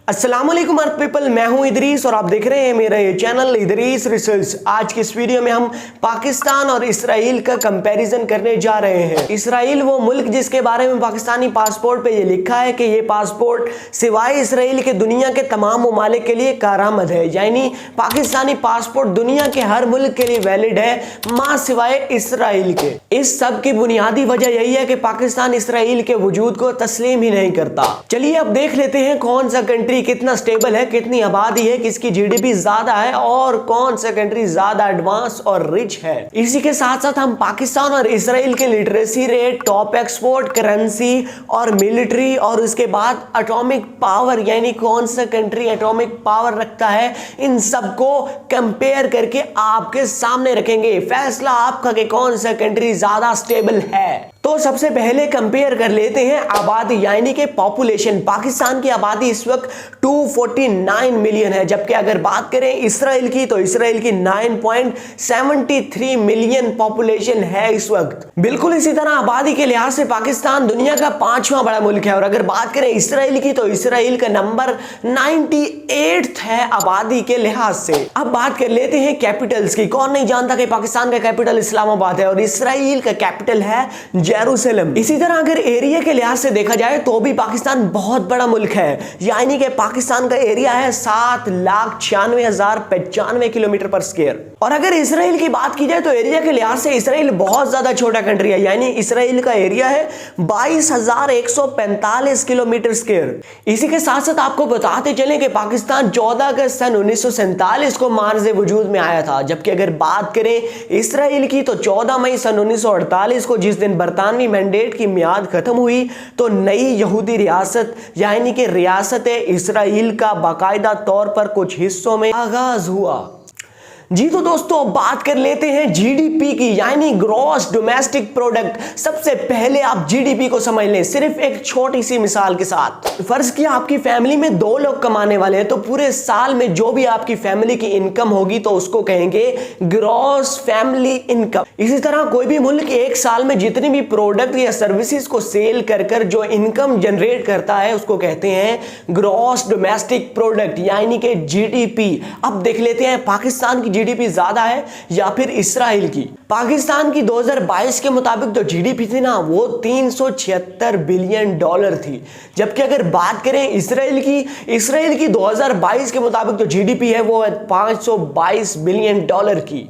अस्सलाम वालेकुम अर्थ पीपल, मैं हूं इदरीस और आप देख रहे हैं मेरा ये चैनल इदरीस रिसर्च। आज की इस वीडियो में हम पाकिस्तान और इसराइल का कंपैरिजन करने जा रहे हैं। इसराइल वो मुल्क जिसके बारे में पाकिस्तानी पासपोर्ट पे ये लिखा है कि ये पासपोर्ट सिवाय इसराइल के दुनिया के तमाम ममालिक के लिए कारआमद है, यानी पाकिस्तानी पासपोर्ट दुनिया के हर मुल्क के लिए वैलिड है मां सिवाय इसराइल के। इस सब की बुनियादी वजह यही है कि पाकिस्तान इसराइल के वजूद को तस्लीम ही नहीं करता। चलिए अब देख लेते हैं कौन सा कंट्री कितना स्टेबल है, कितनी आबादी है, किसकी जीडीपी ज्यादा है और कौन सा कंट्री ज्यादा एडवांस और रिच है। इसी के साथ साथ हम पाकिस्तान और इसराइल के literacy rate, top export, currency और मिलिट्री और उसके बाद एटॉमिक पावर, यानी कौन सा कंट्री एटॉमिक पावर रखता है, इन सबको कंपेयर करके आपके सामने रखेंगे। फैसला आपका कि कौन सा कंट्री ज्यादा स्टेबल है। तो सबसे पहले कंपेयर कर लेते हैं आबादी, यानी कि पॉपुलेशन। पाकिस्तान की आबादी इस वक्त 249 मिलियन है, जबकि अगर बात करें इसराइल की तो इसराइल की 9.73 मिलियन पॉपुलेशन है इस वक्त। बिल्कुल इसी तरह आबादी के लिहाज से पाकिस्तान दुनिया का 5वां बड़ा मुल्क है और अगर बात करें इसराइल की तो इसराइल का नंबर 98 है आबादी के लिहाज से। अब बात कर लेते हैं कैपिटल्स की। कौन नहीं जानता कि पाकिस्तान का कैपिटल इस्लामाबाद है और इसराइल का कैपिटल है जेरूसलम। इसी तरह अगर एरिया के लिहाज से देखा जाए तो भी पाकिस्तान बहुत बड़ा मुल्क है, यानी कि पाकिस्तान का एरिया है 7,96,095 किलोमीटर पर स्क्वायर। और अगर इसराइल की बात की जाए तो एरिया के लिहाज से इसराइल बहुत ज्यादा छोटा कंट्री है, यानी इसराइल का एरिया है 22,145 किलोमीटर स्क्वायर। इसी के साथ साथ आपको बताते चले कि पाकिस्तान 14 अगस्त सन 1947 को मार्ज़े वजूद में आया था, जबकि अगर बात करें इसराइल की तो 14 मई सन 1948 को, जिस दिन बरतानवी मैंडेट की मियाद खत्म हुई, तो नई यहूदी रियासत यानी कि रियासत इसराइल का बाकायदा तौर पर कुछ हिस्सों में आगाज हुआ। जी तो दोस्तों बात कर लेते हैं जीडीपी की, यानी ग्रॉस डोमेस्टिक प्रोडक्ट। सबसे पहले आप जीडीपी को समझ लें सिर्फ एक छोटी सी मिसाल के साथ। फर्ज किया आपकी फैमिली में 2 लोग कमाने वाले हैं, तो पूरे साल में जो भी आपकी फैमिली की इनकम होगी तो उसको कहेंगे ग्रॉस फैमिली इनकम। इसी तरह कोई भी मुल्क एक साल में जितनी भी प्रोडक्ट या सर्विसेज को सेल कर जो इनकम जनरेट करता है उसको कहते हैं ग्रॉस डोमेस्टिक प्रोडक्ट, यानी कि जीडीपी। अब देख लेते हैं पाकिस्तान की जीडीपी ज्यादा है या फिर इसराइल की। पाकिस्तान की 2022 के मुताबिक जो जीडीपी थी ना वो 376 बिलियन डॉलर थी, जबकि अगर बात करें इसराइल की 2022 के मुताबिक जो जीडीपी है वो है 522 बिलियन डॉलर की।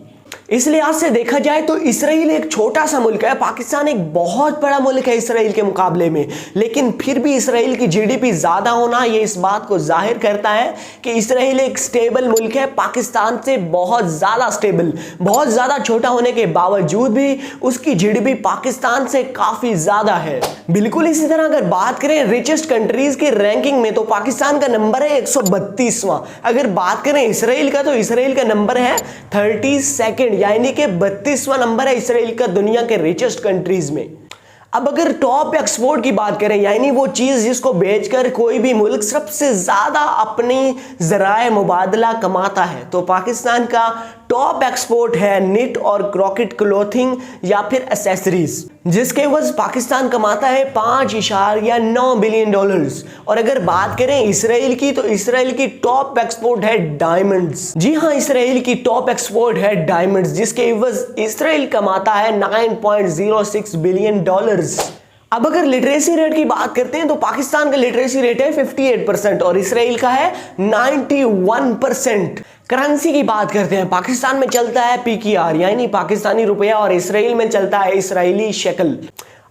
इस लिहाज से देखा जाए तो इसराइल एक छोटा सा मुल्क है, पाकिस्तान एक बहुत बड़ा मुल्क है इसराइल के मुकाबले में, लेकिन फिर भी इसराइल की जीडीपी ज्यादा होना ये इस बात को जाहिर करता है कि इसराइल एक स्टेबल मुल्क है, पाकिस्तान से बहुत ज्यादा स्टेबल। बहुत ज्यादा छोटा होने के बावजूद भी उसकी जीडीपी पाकिस्तान से काफी ज्यादा है। बिल्कुल इसी तरह अगर बात करें रिचेस्ट कंट्रीज की रैंकिंग में तो पाकिस्तान का नंबर है 132वां। अगर बात करें इसराइल का तो इसराइल का नंबर है 32nd, यानी कि 32वां नंबर है इसराइल का दुनिया के रिचेस्ट कंट्रीज में। अब अगर टॉप एक्सपोर्ट की बात करें, यानी वो चीज जिसको बेचकर कोई भी मुल्क सबसे ज्यादा अपनी ज़राए मुबादला कमाता है, तो पाकिस्तान का टॉप एक्सपोर्ट है निट और क्रॉकेट क्लोथिंग या फिर एसेसरीज, जिसके एवज पाकिस्तान कमाता है 5.9 बिलियन डॉलर्स। और अगर बात करें इसराइल की तो इसराइल की टॉप एक्सपोर्ट है डायमंड्स। जी हाँ, इसराइल की टॉप एक्सपोर्ट है डायमंड्स, जिसके एवज इसराइल कमाता है 9.06 बिलियन डॉलर्स। अब अगर लिटरेसी रेट की बात करते हैं तो पाकिस्तान का लिटरेसी रेट है 58% और इसराइल का है 91%। करेंसी की बात करते हैं, पाकिस्तान में चलता है पीकेआर यानी पाकिस्तानी रुपया और इसराइल में चलता है इसराइली शेकल।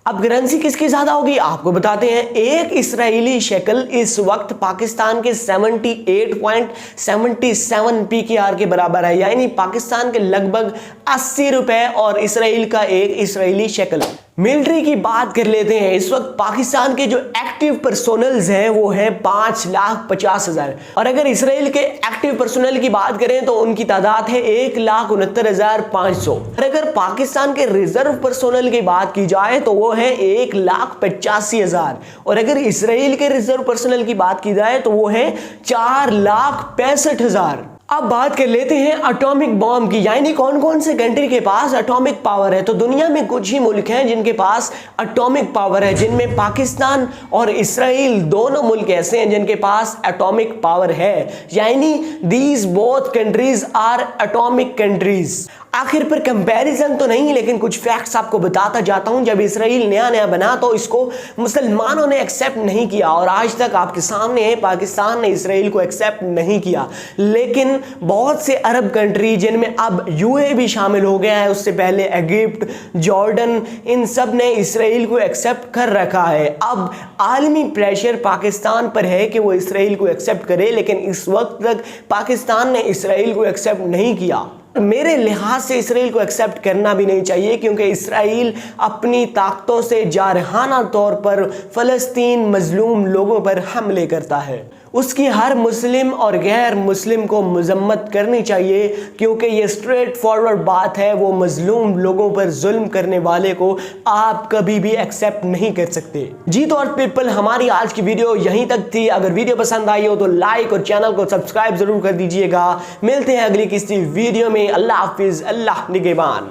अब करेंसी किसकी ज्यादा होगी आपको बताते हैं। एक इसराइली शेकल इस वक्त पाकिस्तान के 78.77 पीकेआर के बराबर है, यानी पाकिस्तान के लगभग 80 रुपए और इसराइल का एक इसराइली शेकल। मिलिट्री की बात कर लेते हैं। इस वक्त पाकिस्तान के जो एक्टिव पर्सोनल्स हैं वो है 5,50,000 और अगर इसराइल के एक्टिव पर्सोनल की बात करें तो उनकी तादाद है 1,69,500। और अगर पाकिस्तान के रिजर्व पर्सोनल की बात की जाए तो वो है 1,85,000 और अगर इसराइल के रिजर्व पर्सोनल की बात की जाए तो वो है 4,65,000। अब बात कर लेते हैं एटॉमिक बॉम्ब की, यानी कौन कौन से कंट्री के पास एटॉमिक पावर है। तो दुनिया में कुछ ही मुल्क हैं जिनके पास एटॉमिक पावर है, जिनमें पाकिस्तान और इसराइल दोनों मुल्क ऐसे हैं जिनके पास एटॉमिक पावर है, यानी these both countries are atomic countries. आखिर पर कंपैरिजन तो नहीं, लेकिन कुछ फैक्ट्स आपको बताता जाता हूं। जब इसराइल नया नया बना तो इसको मुसलमानों ने एक्सेप्ट नहीं किया, और आज तक आपके सामने है पाकिस्तान ने इसराइल को एक्सेप्ट नहीं किया। लेकिन बहुत से अरब कंट्री, जिनमें अब यूएई भी शामिल हो गया है, उससे पहले इजिप्ट, जॉर्डन, इन सब ने इसराइल को एक्सेप्ट कर रखा है। अब आलमी प्रेशर पाकिस्तान पर है कि वो इसराइल को एक्सेप्ट करे, लेकिन इस वक्त तक पाकिस्तान ने इसराइल को एक्सेप्ट नहीं किया। मेरे लिहाज से इसराइल को एक्सेप्ट करना भी नहीं चाहिए, क्योंकि इसराइल अपनी ताकतों से जारहाना तौर पर फ़लस्तीन मजलूम लोगों पर हमले करता है। उसकी हर मुस्लिम और गैर मुस्लिम को मजम्मत करनी चाहिए, क्योंकि ये स्ट्रेट फॉरवर्ड बात है। वो मजलूम लोगों पर जुल्म करने वाले को आप कभी भी एक्सेप्ट नहीं कर सकते। जी तो अर्थ पीपल, हमारी आज की वीडियो यहीं तक थी। अगर वीडियो पसंद आई हो तो लाइक और चैनल को सब्सक्राइब जरूर कर दीजिएगा। मिलते हैं अगली किसी वीडियो में। अल्लाह हाफिज, अल्लाह निगहबान।